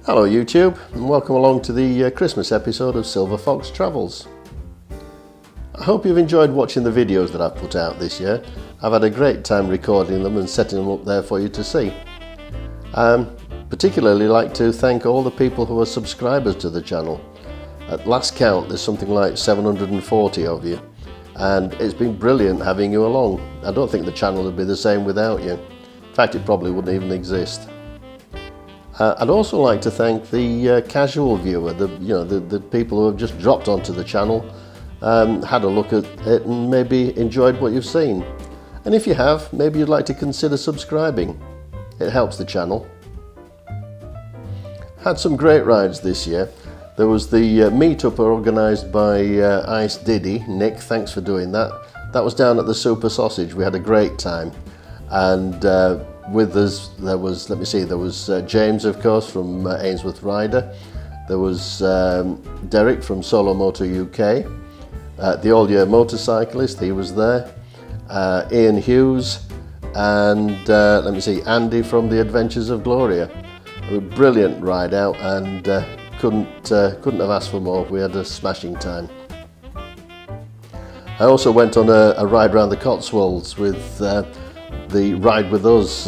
Hello YouTube, and welcome along to the Christmas episode of Silver Fox Travels. I hope you've enjoyed watching the videos that I've put out this year. I've had a great time recording them and setting them up there for you to see. Particularly like to thank all the people who are subscribers to the channel. At last count there's something like 740 of you, and it's been brilliant having you along. I don't think the channel would be the same without you. In fact, it probably wouldn't even exist. I'd also like to thank the casual viewer, the people who have just dropped onto the channel, had a look at it and maybe enjoyed what you've seen. And if you have, maybe you'd like to consider subscribing. It helps the channel. Had some great rides this year. There was the meetup organised by Ice Diddy. Nick, thanks for doing that. That was down at the Super Sausage. We had a great time. And with us there was, there was James, of course, from Ainsworth Rider. There was Derek from Solo Moto UK, the All Year Motorcyclist, he was there, Ian Hughes, and Andy from the Adventures of Gloria. A brilliant ride out, and couldn't have asked for more. We had a smashing time. I also went on a ride around the Cotswolds with the Ride With Us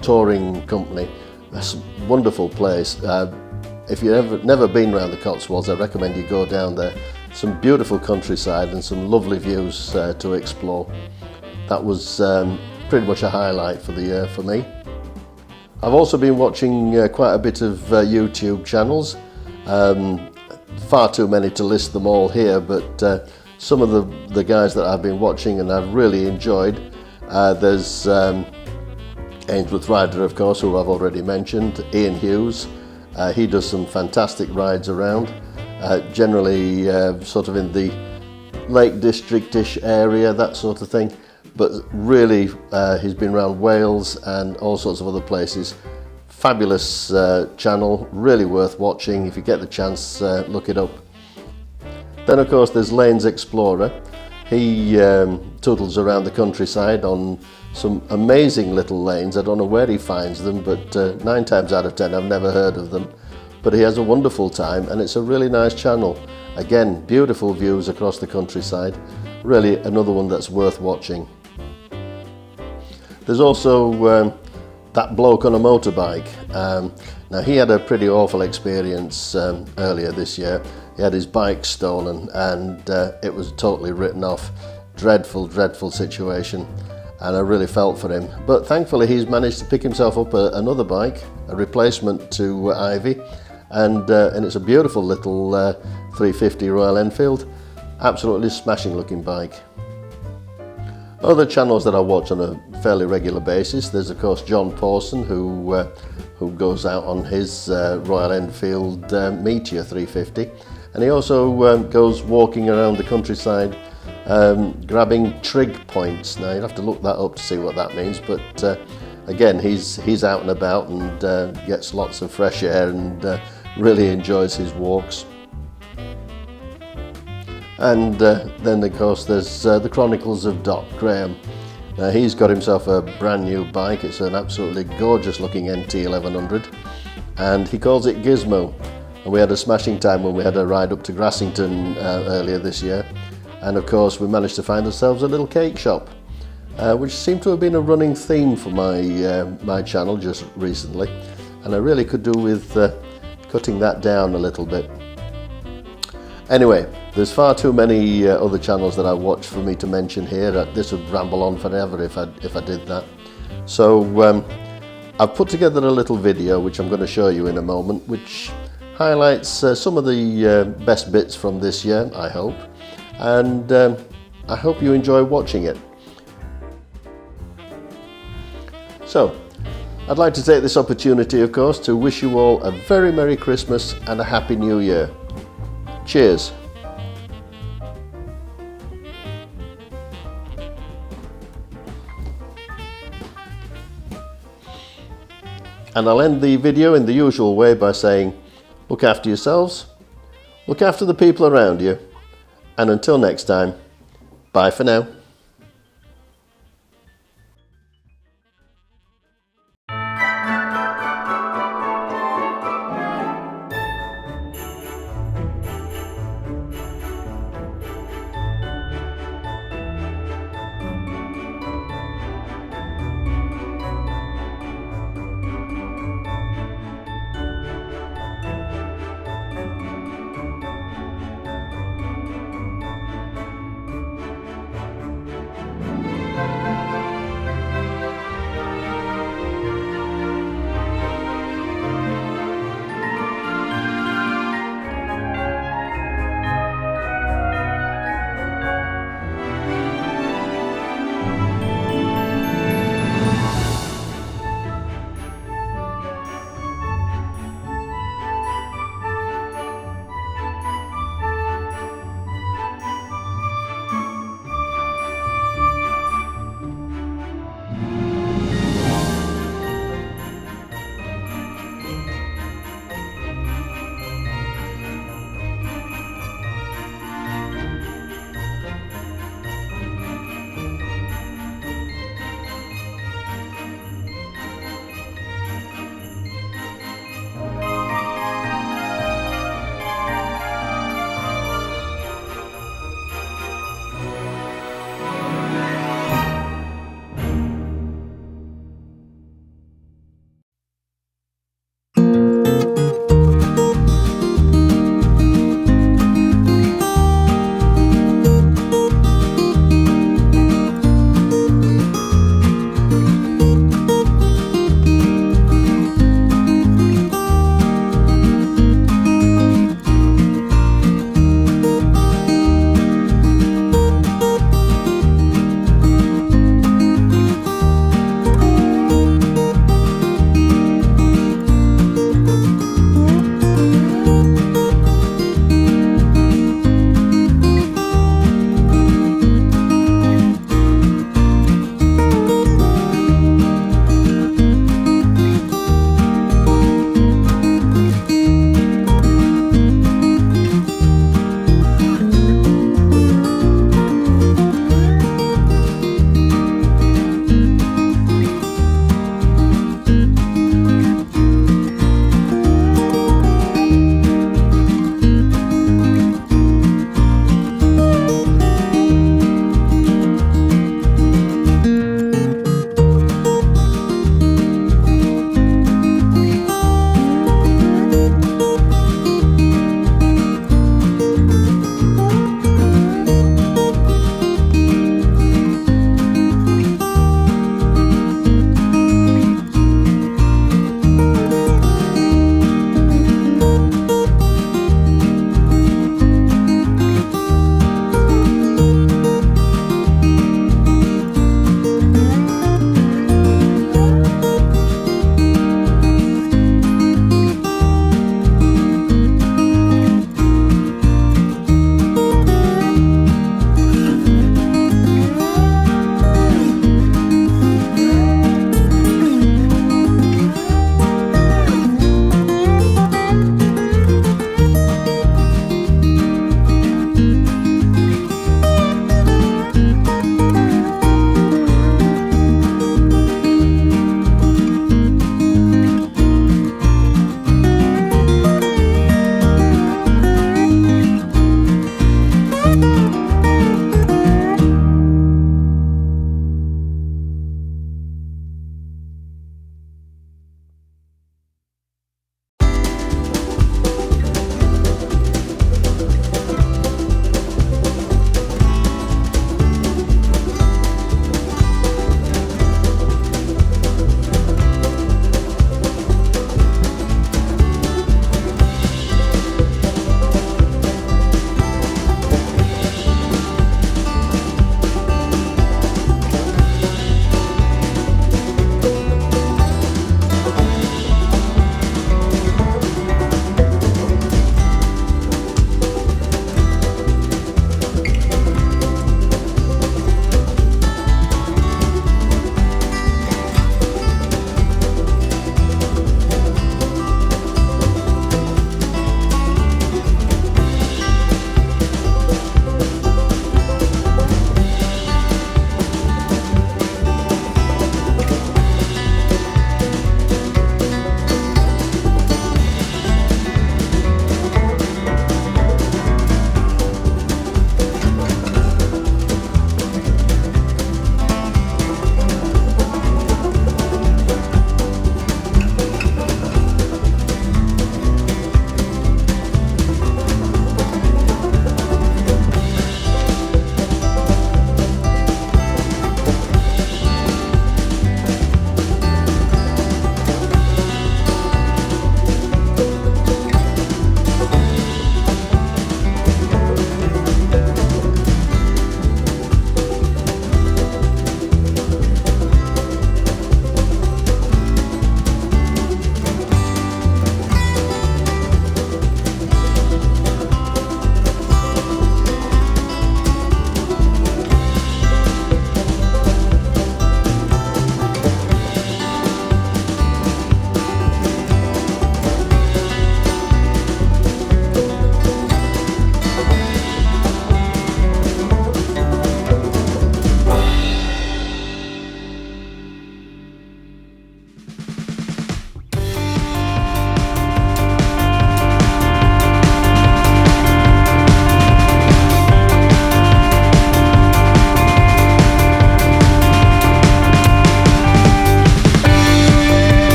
touring company. It's a wonderful place. If you've never been around the Cotswolds, I recommend you go down there. Some beautiful countryside and some lovely views to explore. That was pretty much a highlight for the year for me. I've also been watching quite a bit of YouTube channels. Far too many to list them all here, but some of the guys that I've been watching and I've really enjoyed. There's Ainsworth Rider, of course, who I've already mentioned, Ian Hughes. He does some fantastic rides around, generally sort of in the Lake District-ish area, that sort of thing. But really, he's been around Wales and all sorts of other places. Fabulous channel, really worth watching. If you get the chance, look it up. Then, of course, there's Lane's Explorer. He tootles around the countryside on some amazing little lanes. I don't know where he finds them, but 9 times out of 10 I've never heard of them. But he has a wonderful time, and it's a really nice channel. Again, beautiful views across the countryside. Really another one that's worth watching. There's also that bloke on a motorbike. Now, he had a pretty awful experience earlier this year. He had his bike stolen, and it was totally written off. Dreadful, dreadful situation, and I really felt for him. But thankfully he's managed to pick himself up another bike, a replacement to Ivy, and it's a beautiful little 350 Royal Enfield. Absolutely smashing looking bike. Other channels that I watch on a fairly regular basis, there's of course John Pawson, who goes out on his Royal Enfield Meteor 350, and he also goes walking around the countryside grabbing trig points. Now you'd have to look that up to see what that means, but again, he's out and about and gets lots of fresh air and really enjoys his walks. And then of course there's the Chronicles of Doc Graham. Now he's got himself a brand new bike. It's an absolutely gorgeous looking NT 1100, and he calls it Gizmo. And we had a smashing time when we had a ride up to Grassington earlier this year. And of course we managed to find ourselves a little cake shop, which seemed to have been a running theme for my channel just recently. And I really could do with cutting that down a little bit. Anyway, there's far too many other channels that I watch for me to mention here. This would ramble on forever if I did that. So I've put together a little video which I'm going to show you in a moment, which highlights some of the best bits from this year, I hope. And I hope you enjoy watching it. So, I'd like to take this opportunity, of course, to wish you all a very Merry Christmas and a Happy New Year. Cheers. And I'll end the video in the usual way by saying, look after yourselves, look after the people around you, and until next time, bye for now.